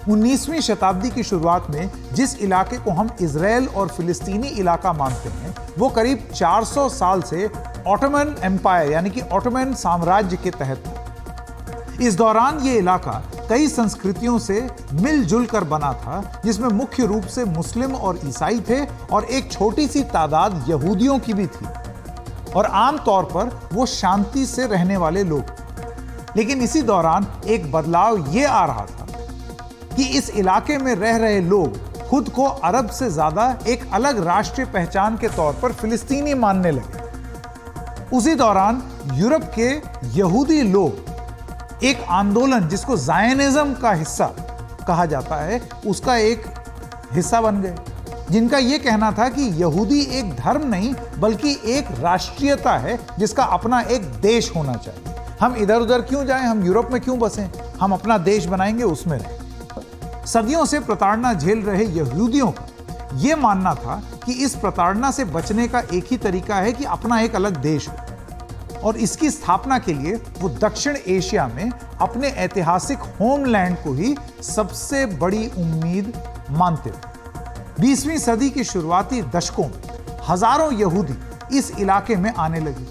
19वीं शताब्दी की शुरुआत में जिस इलाके को हम इजराइल और फिलिस्तीनी इलाका मानते हैं, वो करीब 400 साल से ऑटोमन एम्पायर यानी कि ऑटोमन साम्राज्य के तहत था। इस दौरान ये इलाका कई संस्कृतियों से मिलजुल कर बना था, जिसमें मुख्य रूप से मुस्लिम और ईसाई थे और एक छोटी सी तादाद यहूदियों की भी थी, और आमतौर पर वो शांति से रहने वाले लोग थे। लेकिन इसी दौरान एक बदलाव ये आ रहा था कि इस इलाके में रह रहे लोग खुद को अरब से ज्यादा एक अलग राष्ट्रीय पहचान के तौर पर फिलिस्तीनी मानने लगे। उसी दौरान यूरोप के यहूदी लोग एक आंदोलन जिसको ज़ायनिज्म का हिस्सा कहा जाता है, उसका एक हिस्सा बन गए, जिनका यह कहना था कि यहूदी एक धर्म नहीं बल्कि एक राष्ट्रीयता है जिसका अपना एक देश होना चाहिए। हम इधर उधर क्यों जाएं, हम यूरोप में क्यों बसें, हम अपना देश बनाएंगे, उसमें रहें। सदियों से प्रताड़ना झेल रहे यहूदियों का यह मानना था कि इस प्रताड़ना से बचने का एक ही तरीका है कि अपना एक अलग देश हो, और इसकी स्थापना के लिए वो दक्षिण एशिया में अपने ऐतिहासिक होमलैंड को ही सबसे बड़ी उम्मीद मानते थे। 20वीं सदी की शुरुआती दशकों में हजारों यहूदी इस इलाके में आने लगे।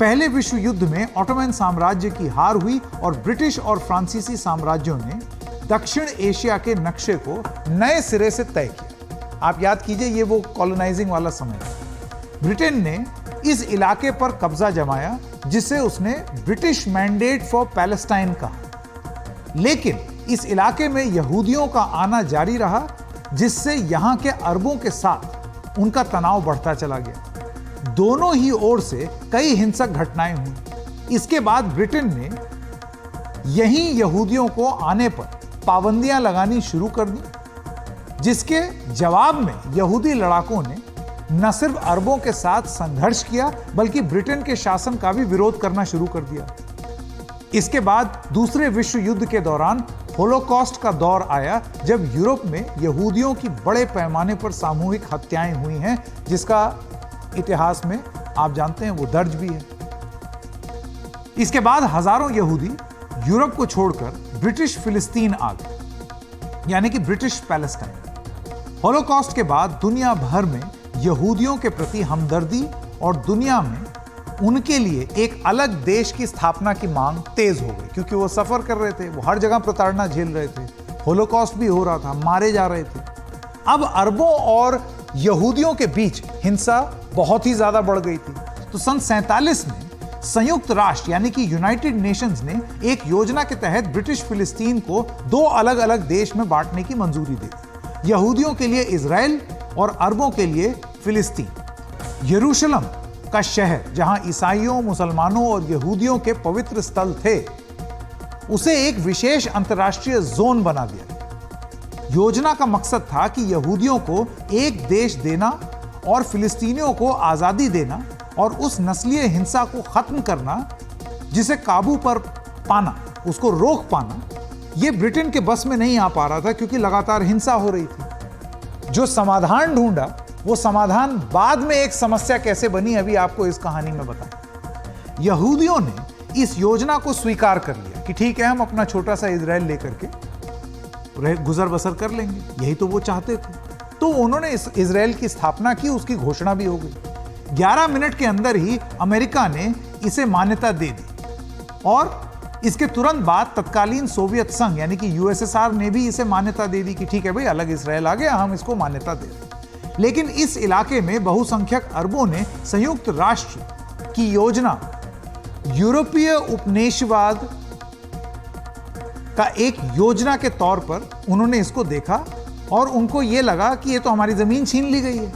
पहले विश्व युद्ध में ऑटोमन साम्राज्य की हार हुई और ब्रिटिश और फ्रांसीसी साम्राज्यों ने दक्षिण एशिया के नक्शे को नए सिरे से तय किया। आप याद कीजिए, ये वो कॉलोनाइजिंग वाला समय है। ब्रिटेन ने इस इलाके पर कब्जा जमाया, जिसे उसने ब्रिटिश मैंडेट फॉर पैलेस्टाइन कहा। लेकिन इस इलाके में यहूदियों का आना जारी रहा, जिससे यहां के अरबों के साथ उनका तनाव बढ़ता चला गया। दोनों ही ओर से कई हिंसक घटनाएं हुई। इसके बाद ब्रिटेन ने यहीं यहूदियों को आने पर पाबंदियां लगानी शुरू कर दी, जिसके जवाब में यहूदी लड़ाकों ने न सिर्फ अरबों के साथ संघर्ष किया बल्कि ब्रिटेन के शासन का भी विरोध करना शुरू कर दिया। इसके बाद दूसरे विश्व युद्ध के दौरान होलोकॉस्ट का दौर आया, जब यूरोप में यहूदियों की बड़े पैमाने पर सामूहिक हत्याएं हुई हैं, जिसका इतिहास में आप जानते हैं वो दर्ज भी है। इसके बाद हजारों यहूदी यूरोप को छोड़कर ब्रिटिश फिलिस्तीन आ गए, यानी कि ब्रिटिश पैलेस्टाइन। होलोकॉस्ट के बाद दुनिया भर में यहूदियों के प्रति हमदर्दी और दुनिया में उनके लिए एक अलग देश की स्थापना की मांग तेज हो गई, क्योंकि वो सफर कर रहे थे, वो हर जगह प्रताड़ना झेल रहे थे, होलोकॉस्ट भी हो रहा था, मारे जा रहे थे। अब अरबों और यहूदियों के बीच हिंसा बहुत ही ज्यादा बढ़ गई थी। तो सन 47 में संयुक्त राष्ट्र यानी कि यूनाइटेड नेशंस ने एक योजना के तहत ब्रिटिश फिलिस्तीन को दो अलग अलग देश में बांटने की मंजूरी दी, यहूदियों के लिए इजराइल और अरबों के लिए फिलिस्तीन। यरूशलेम का शहर, जहां ईसाइयों, मुसलमानों और यहूदियों के पवित्र स्थल थे, उसे एक विशेष अंतर्राष्ट्रीय जोन बना दिया। योजना का मकसद था कि यहूदियों को एक देश देना और फिलिस्तीनियों को आजादी देना और उस नस्लीय हिंसा को खत्म करना, जिसे काबू पर पाना, उसको रोक पाना, यह ब्रिटेन के बस में नहीं आ पा रहा था, क्योंकि लगातार हिंसा हो रही थी। जो समाधान ढूंढा, वो समाधान बाद में एक समस्या कैसे बनी, अभी आपको इस कहानी में बताएं। यहूदियों ने इस योजना को स्वीकार कर लिया कि ठीक है, हम अपना छोटा सा इजराइल लेकर के गुजर बसर कर लेंगे, यही तो वो चाहते थे। तो उन्होंने इस इजराइल की स्थापना की, उसकी घोषणा भी हो गई। 11 मिनट के अंदर ही अमेरिका ने इसे मान्यता दे दी, और इसके तुरंत बाद तत्कालीन सोवियत संघ यानी कि यूएसएसआर ने भी इसे मान्यता दे दी कि ठीक है भाई, अलग इजराइल आ गया, हम इसको मान्यता दे दें। लेकिन इस इलाके में बहुसंख्यक अरबों ने संयुक्त राष्ट्र की योजना यूरोपीय उपनिवेशवाद का एक योजना के तौर पर उन्होंने इसको देखा, और उनको यह लगा कि ये तो हमारी जमीन छीन ली गई है,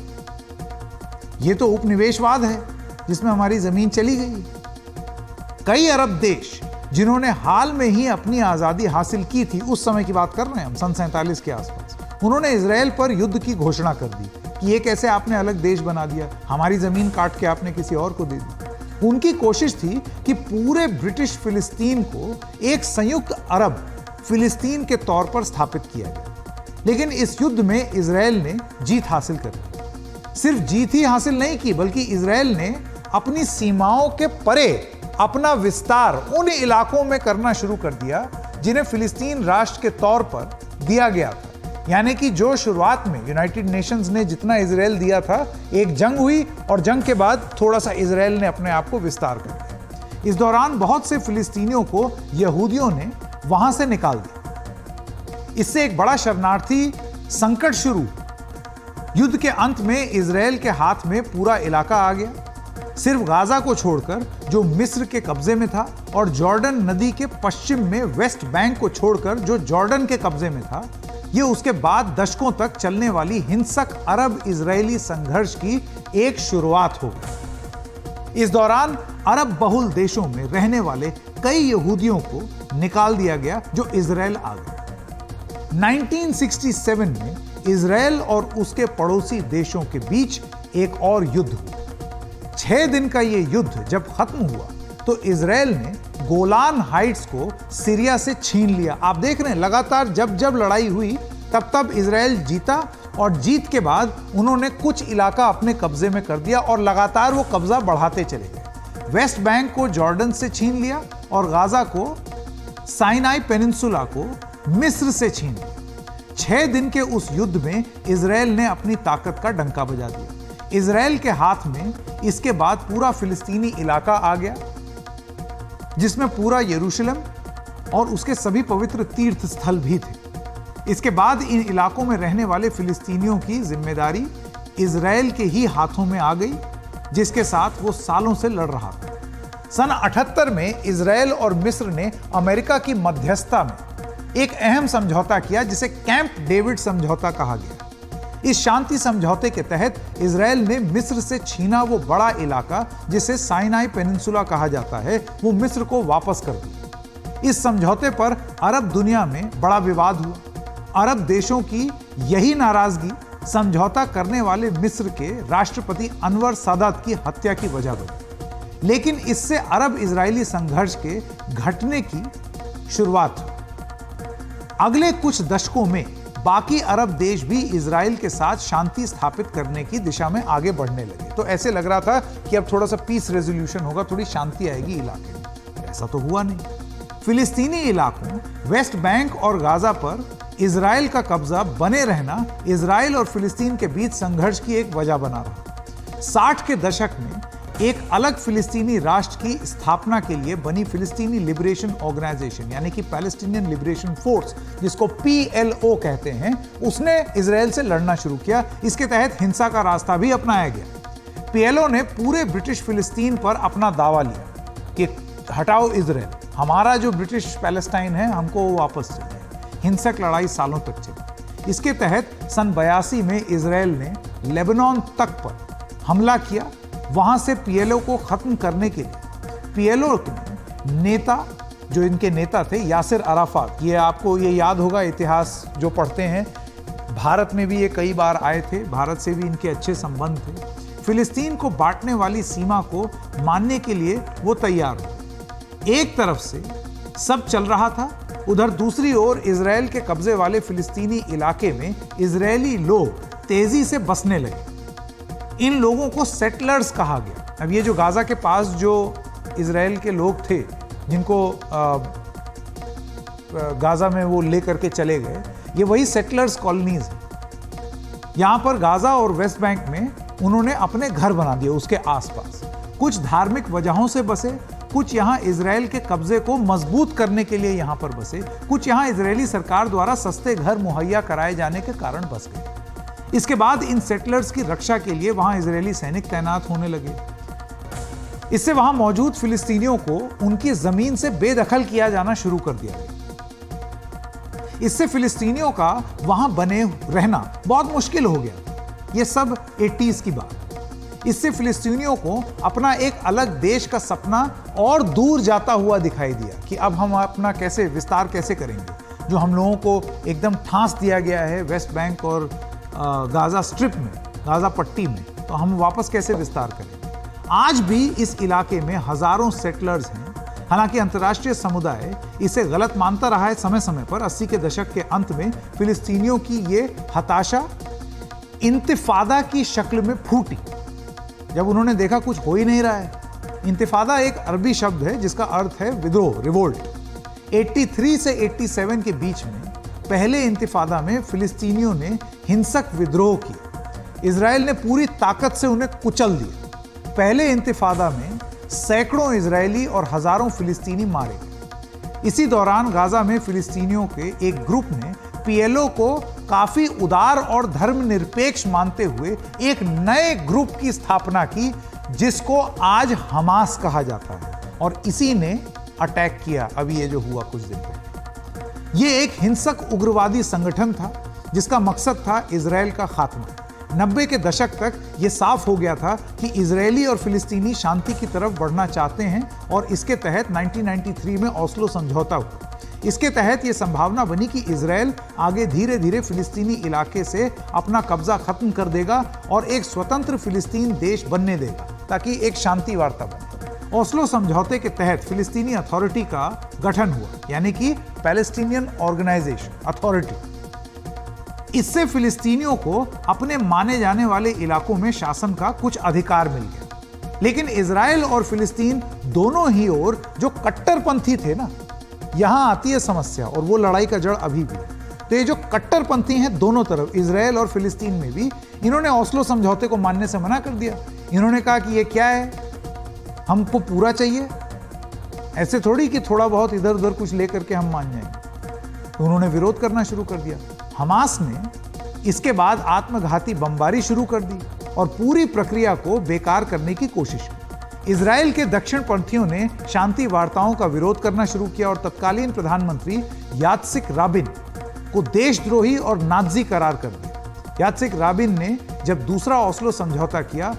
ये तो उपनिवेशवाद है जिसमें हमारी जमीन चली गई है। कई अरब देश जिन्होंने हाल में ही अपनी आजादी हासिल की थी, उस समय की बात कर रहे हैं हम, सन 47 के आसपास, उन्होंने इजराइल पर युद्ध की घोषणा कर दी कि ये कैसे आपने अलग देश बना दिया, हमारी जमीन काट के आपने किसी और को दे दी। उनकी कोशिश थी कि पूरे ब्रिटिश फिलिस्तीन को एक संयुक्त अरब फिलिस्तीन के तौर पर स्थापित किया जाए। लेकिन इस युद्ध में इजराइल ने जीत हासिल कर ली। सिर्फ जीत ही हासिल नहीं की, बल्कि इजराइल ने अपनी सीमाओं के परे अपना विस्तार उन इलाकों में करना शुरू कर दिया जिन्हें फिलिस्तीन राष्ट्र के तौर पर दिया गया था, यानी कि जो शुरुआत में यूनाइटेड नेशंस ने जितना इजराइल दिया था, एक जंग हुई और जंग के बाद थोड़ा सा इजराइल ने अपने आप को विस्तार कर दिया। इस दौरान बहुत से फिलिस्तीनियों को यहूदियों ने वहां से निकाल दिया। इससे एक बड़ा शरणार्थी संकट शुरू। युद्ध के अंत में इजराइल के हाथ में पूरा इलाका आ गया, सिर्फ गाजा को छोड़कर जो मिस्र के कब्जे में था, और जॉर्डन नदी के पश्चिम में वेस्ट बैंक को छोड़कर जो जॉर्डन के कब्जे में था। यह उसके बाद दशकों तक चलने वाली हिंसक अरब इजरायली संघर्ष की एक शुरुआत हो गई। इस दौरान अरब बहुल देशों में रहने वाले कई यहूदियों को निकाल दिया गया जो इजराइल आ गए। 1967 में इजराइल और उसके पड़ोसी देशों के बीच एक और युद्ध हुआ। 6 दिन का यह युद्ध जब खत्म हुआ तो इजराइल ने गोलान हाइट्स को सीरिया से छीन लिया। आप देख रहे हैं लगातार जब जब लड़ाई हुई तब तब इजराइल जीता, और जीत के बाद उन्होंने कुछ इलाका अपने कब्जे में कर दिया और लगातार वो कब्जा बढ़ाते चले गए। वेस्ट बैंक को जॉर्डन से छीन लिया और गाजा को, साइनाई पेनिनसुला को मिस्र से छीन लिया। 6 दिन के उस युद्ध में इजराइल ने अपनी ताकत का डंका बजा दिया। इजराइल के हाथ में इसके बाद पूरा फिलिस्तीनी इलाका आ गया, जिसमें पूरा यरूशलेम और उसके सभी पवित्र तीर्थ स्थल भी थे। इसके बाद इन इलाकों में रहने वाले फिलिस्तीनियों की जिम्मेदारी इजराइल के ही हाथों में आ गई, जिसके साथ वो सालों से लड़ रहा था। सन 78 में इजराइल और मिस्र ने अमेरिका की मध्यस्थता में एक अहम समझौता किया, जिसे कैंप डेविड समझौता कहा गया। इस शांति समझौते के तहत इजराइल ने मिस्र से छीना वो बड़ा इलाका, जिसे साइनाई पेनिनसुला कहा जाता है, वो मिस्र को वापस कर दिया। इस समझौते पर अरब दुनिया में बड़ा विवाद हुआ। अरब देशों की यही नाराजगी समझौता करने वाले मिस्र के राष्ट्रपति अनवर सादात की हत्या की वजह बनी। लेकिन इससे अरब इजरायली संघर्ष के घटने की शुरुआत हुई। अगले कुछ दशकों में बाकी अरब देश भी इजराइल के साथ शांति स्थापित करने की दिशा में आगे बढ़ने लगे। तो ऐसे लग रहा था कि अब थोड़ा सा पीस रेजोल्यूशन होगा, थोड़ी शांति आएगी इलाके में। ऐसा तो हुआ नहीं। फिलिस्तीनी इलाकों, वेस्ट बैंक और गाजा पर इजराइल का कब्जा बने रहना इजराइल और फिलिस्तीन के बीच संघर्ष की एक वजह बना रहा। 60 के दशक में एक अलग फिलिस्तीनी राष्ट्र की स्थापना के लिए बनी फिलिस्तीनी लिबरेशन ऑर्गेनाइजेशन, यानी कि पैलेस्टीनियन लिबरेशन फोर्स, जिसको PLO कहते हैं, उसने इजराइल से लड़ना शुरू किया। इसके तहत हिंसा का रास्ता भी अपनाया गया। PLO ने पूरे ब्रिटिश फिलिस्तीन पर अपना दावा लिया कि हटाओ इजराइल, हमारा जो ब्रिटिश पैलेस्टाइन है हमको वापस चाहिए। हिंसक लड़ाई सालों तक चली। इसके तहत सन 82 में इजराइल ने लेबनान तक पर हमला किया। वहां से PLO को खत्म करने के लिए PLO के नेता, जो इनके नेता थे यासिर अराफात, ये आपको ये याद होगा इतिहास जो पढ़ते हैं, भारत में भी ये कई बार आए थे, भारत से भी इनके अच्छे संबंध थे। फिलिस्तीन को बांटने वाली सीमा को मानने के लिए वो तैयार हो। एक तरफ से सब चल रहा था, उधर दूसरी ओर इजराइल के कब्जे वाले फिलिस्तीनी इलाके में इजरायली लोग तेजी से बसने लगे। इन लोगों को सेटलर्स कहा गया। अब ये जो गाजा के पास जो इजराइल के लोग थे, जिनको गाजा में वो लेकर के चले गए, ये वही सेटलर्स कॉलोनीज हैं। यहां पर गाजा और वेस्ट बैंक में उन्होंने अपने घर बना दिए उसके आसपास। कुछ धार्मिक वजहों से बसे, कुछ यहां इजराइल के कब्जे को मजबूत करने के लिए यहां पर बसे, कुछ यहां इजरायली सरकार द्वारा सस्ते घर मुहैया कराए जाने के कारण बस गए। इसके बाद इन सेटलर्स की रक्षा के लिए वहां इजरायली सैनिक तैनात होने लगे। इससे वहां मौजूद फिलिस्तीनियों को उनकी जमीन से बेदखल किया जाना शुरू कर दिया गया। इससे फिलिस्तीनियों का वहां बने रहना बहुत मुश्किल हो गया। यह सब 80s की बात। इससे फिलिस्तीनियों को अपना एक अलग देश का सपना और दूर जाता हुआ दिखाई दिया कि अब हम अपना कैसे विस्तार कैसे करेंगे। जो हम लोगों को एकदम ठांस दिया गया है वेस्ट बैंक और गाजा स्ट्रिप में, गाजा पट्टी में, तो हम वापस कैसे विस्तार करेंगे। आज भी इस इलाके में हजारों सेटलर्स हैं। हालांकि अंतर्राष्ट्रीय समुदाय इसे गलत मानता रहा है समय समय पर। 80 के दशक के अंत में फिलिस्तीनियों की ये हताशा इंतिफादा की शक्ल में फूटी, जब उन्होंने देखा कुछ हो ही नहीं रहा है। इंतिफादा एक अरबी शब्द है जिसका अर्थ है विद्रोह, रिवोल्ट। 83 से 87 के बीच में पहले इंतिफादा में फिलिस्तीनियों ने हिंसक विद्रोह किया। इजराइल ने पूरी ताकत से उन्हें कुचल दिया। पहले इंतिफादा में सैकड़ों इजरायली और हजारों फिलिस्तीनी मारे गए। इसी दौरान गाजा में फिलिस्तीनियों के एक ग्रुप ने पीएलओ को काफी उदार और धर्मनिरपेक्ष मानते हुए एक नए ग्रुप की स्थापना की, जिसको आज हमास कहा जाता है, और इसी ने अटैक किया। अभी ये जो हुआ कुछ दिन पहले, ये एक हिंसक उग्रवादी संगठन था जिसका मकसद था इजराइल का खात्मा। 90 के दशक तक ये साफ हो गया था कि इजरायली और फिलिस्तीनी शांति की तरफ बढ़ना चाहते हैं, और इसके तहत 1993 में ओस्लो समझौता हुआ। इसके तहत ये संभावना बनी कि इजराइल आगे धीरे धीरे फिलिस्तीनी इलाके से अपना कब्जा खत्म कर देगा और एक स्वतंत्र फिलिस्तीन देश बनने देगा, ताकि एक शांति वार्ता बने। ओस्लो समझौते के तहत फिलिस्तीनी अथॉरिटी का गठन हुआ, यानी कि पैलेस्टीनियन ऑर्गेनाइजेशन अथॉरिटी। इससे फिलिस्तीनियों को अपने माने जाने वाले इलाकों में शासन का कुछ अधिकार मिल गया। लेकिन इजराइल और फिलिस्तीन दोनों ही ओर जो कट्टरपंथी थे ना, यहां आती है समस्या, और वो लड़ाई का जड़ अभी भी है। तो ये जो कट्टरपंथी हैं दोनों तरफ, इजराइल और फिलिस्तीन में भी, इन्होंने ओस्लो समझौते को मानने से मना कर दिया। इन्होंने कहा कि ये क्या है, हमको पूरा चाहिए, ऐसे थोड़ी कि थोड़ा बहुत इधर उधर कुछ लेकर के हम मान जाएंगे। तो उन्होंने विरोध करना शुरू कर दिया। हमास ने इसके बाद आत्मघाती बमबारी शुरू कर दी और पूरी प्रक्रिया को बेकार करने की कोशिश की। इजराइल के दक्षिणपंथियों ने शांति वार्ताओं का विरोध करना शुरू किया और तत्कालीन प्रधानमंत्री यात्सिक राबिन को देशद्रोही और नाज़ी करार कर दिया। यात्सिक राबिन ने जब दूसरा ओस्लो समझौता किया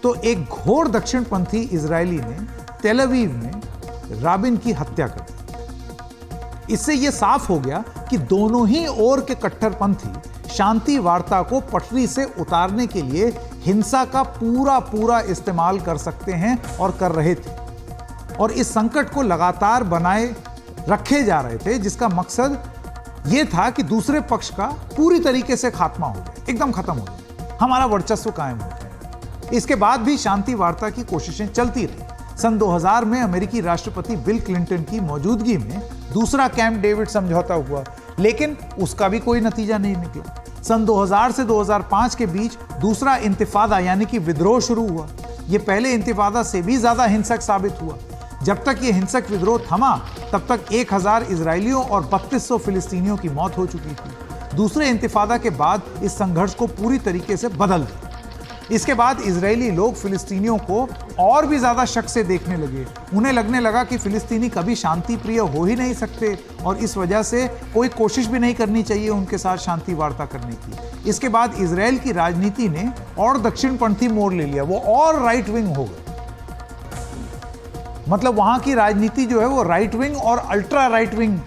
तो एक घोर दक्षिणपंथी इजरायली ने तेल अवीव में राबिन की हत्या कर दी। इससे यह साफ हो गया कि दोनों ही ओर के कट्टरपंथी शांति वार्ता को पटरी से उतारने के लिए हिंसा का पूरा इस्तेमाल कर सकते हैं और कर रहे थे, और इस संकट को लगातार बनाए रखे जा रहे थे, जिसका मकसद यह था कि दूसरे पक्ष का पूरी तरीके से खात्मा हो जाए, एकदम खत्म हो जाए, हमारा वर्चस्व कायम हो जाए। इसके बाद भी शांति वार्ता की कोशिशें चलती रही। सन 2000 में अमेरिकी राष्ट्रपति बिल क्लिंटन की मौजूदगी में दूसरा कैंप डेविड समझौता हुआ, लेकिन उसका भी कोई नतीजा नहीं निकला। सन 2000 से 2005 के बीच दूसरा इंतिफादा यानी कि विद्रोह शुरू हुआ। यह पहले इंतिफादा से भी ज्यादा हिंसक साबित हुआ। जब तक यह हिंसक विद्रोह थमा, तब तक 1000 इजरायलियों और 3200 फिलिस्तीनियों की मौत हो चुकी थी। दूसरे इंतिफादा के बाद इस संघर्ष को पूरी तरीके से बदल दिया। इसके बाद इजरायली लोग फिलिस्तीनियों को और भी ज्यादा शक से देखने लगे। उन्हें लगने लगा कि फिलिस्तीनी कभी शांति प्रिय हो ही नहीं सकते, और इस वजह से कोई कोशिश भी नहीं करनी चाहिए उनके साथ शांति वार्ता करने की। इसके बाद इजराइल की राजनीति ने और दक्षिणपंथी मोड़ ले लिया, वो और राइट विंग हो गए। मतलब वहां की राजनीति जो है वो राइट विंग और अल्ट्रा राइट विंग,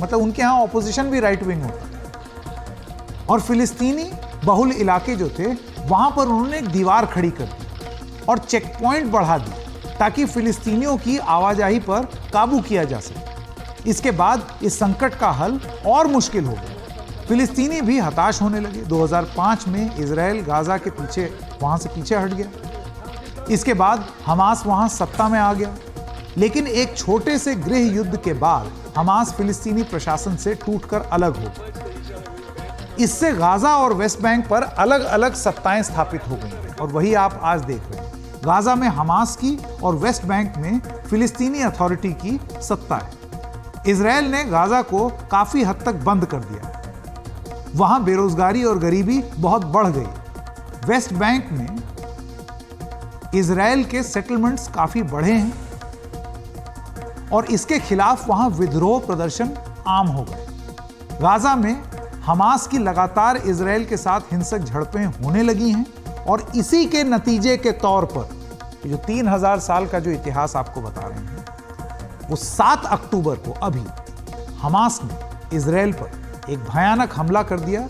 मतलब उनके यहाँ ऑपोजिशन भी राइट विंग होता है। और फिलिस्तीनी बहुल इलाके जो थे, वहां पर उन्होंने एक दीवार खड़ी कर दी और चेक पॉइंट बढ़ा दी, ताकि फिलिस्तीनियों की आवाजाही पर काबू किया जा सके। इसके बाद इस संकट का हल और मुश्किल हो गया। फिलिस्तीनी भी हताश होने लगे। 2005 में इजराइल गाजा के पीछे, वहां से पीछे हट गया। इसके बाद हमास वहां सत्ता में आ गया। लेकिन एक छोटे से गृह युद्ध के बाद हमास फिलिस्तीनी प्रशासन से टूटकर अलग हो गया। इससे गाजा और वेस्ट बैंक पर अलग अलग सत्ताएं स्थापित हो गई हैं, और वही आप आज देख रहे हैं। गाजा में हमास की और वेस्ट बैंक में फिलिस्तीनी अथॉरिटी की सत्ता है। इजराइल ने गाजा को काफी हद तक बंद कर दिया। वहां बेरोजगारी और गरीबी बहुत बढ़ गई। वेस्ट बैंक में इजराइल के सेटलमेंट्स काफी बढ़े हैं, और इसके खिलाफ वहां विद्रोह प्रदर्शन आम हो गए। गाजा में हमास की लगातार इजराइल के साथ हिंसक झड़पें होने लगी हैं, और इसी के नतीजे के तौर पर जो 3000 साल का जो इतिहास आपको बता रहे हैं, वो 7 अक्टूबर को अभी हमास ने इजराइल पर एक भयानक हमला कर दिया,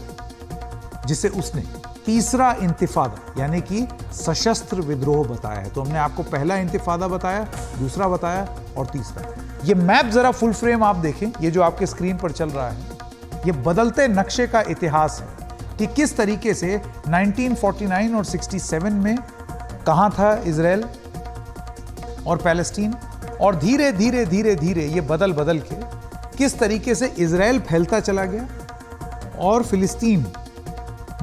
जिसे उसने तीसरा इंतिफादा यानी कि सशस्त्र विद्रोह बताया है। तो हमने आपको पहला इंतिफादा बताया, दूसरा बताया और तीसरा। ये मैप जरा फुल फ्रेम आप देखें, ये जो आपके स्क्रीन पर चल रहा है, ये बदलते नक्शे का इतिहास है कि किस तरीके से 1949 और 67 में कहां था इजराइल और पैलेस्टीन, और धीरे धीरे ये बदल के किस तरीके से इजराइल फैलता चला गया और फिलिस्तीन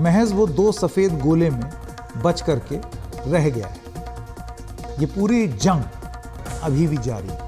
महज वो 2 सफ़ेद गोले में बच करके रह गया है। ये पूरी जंग अभी भी जारी है।